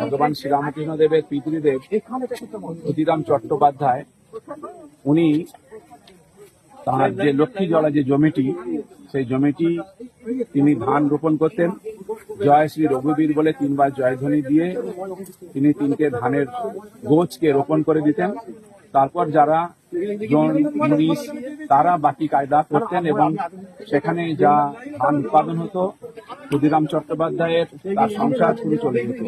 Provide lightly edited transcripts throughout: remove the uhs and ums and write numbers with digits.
ভগবান শ্রীরামকৃষ্ণ দেবের পিতৃদেব ক্ষুদিরাম চট্টোপাধ্যায়, উনি তার যে লক্ষ্মী জলা যে জমিটি, সেই জমিটি তিনি ধান রোপণ করতেন। জয় শ্রী রঘুবীর বলে 3 বার জয়ধ্বনি দিয়ে তিনি 3টে ধানের গোছকে রোপণ করে দিতেন। তারপর যারা জন মুনিশ তারা বাকি কায়দা করতেন এবং সেখানে যা ধান উৎপাদন হতো ক্ষুদিরাম চট্টোপাধ্যায়ের তার সংসার শুরু চলে যেত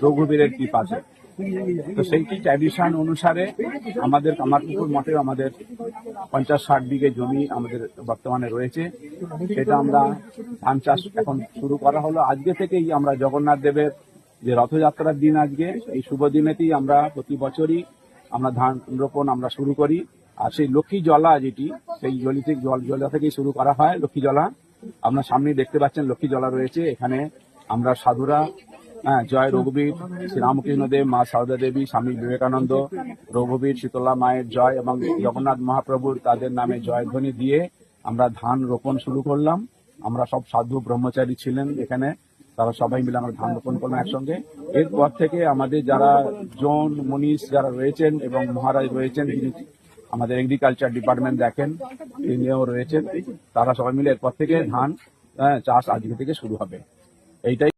রঘুবীরের কৃপাতে। তো সেইটি ট্র্যাডিশন অনুসারে আমাদের কামারপুকুর মঠে আমাদের 50-60 বিঘে জমি আমাদের বর্তমানে রয়েছে। সেটা আমরা ধান চাষ এখন শুরু করা হলো। আজকে থেকেই আমরা জগন্নাথ দেবের যে রথযাত্রার দিন, আজকে এই শুভ দিনেতেই আমরা প্রতি বছরই আমরা ধান রোপণ আমরা শুরু করি। আর সেই লক্ষ্মী জলা যেটি, সেই জলা থেকেই শুরু করা হয়। লক্ষ্মী জলা আপনার সামনেই দেখতে পাচ্ছেন, লক্ষ্মী জলা রয়েছে। এখানে আমরা সাধুরা জয় রঘুবীর, শ্রীরামকৃষ্ণ দেব, মা সারদা দেবী, স্বামী বিবেকানন্দ, রঘুবীর, শীতলা মায়ের জয় এবং জগন্নাথ মহাপ্রভুর তাদের নামে জয়ধ্বনি দিয়ে আমরা ধান রোপণ শুরু করলাম। আমরা সব সাধু ব্রহ্মচারী ছিলেন এখানে, তারা সবাই মিলে আমরা ধান রোপণ করলাম একসঙ্গে। এরপর থেকে আমাদের যারা জন মনীষ যারা রয়েছেন এবং মহারাজ রয়েছেন, যিনি আমাদের এগ্রিকালচার ডিপার্টমেন্ট দেখেন, তিনিও রয়েছেন, তারা সবাই মিলে এরপর থেকে ধান চাষ আজকে থেকে শুরু হবে। এইটাই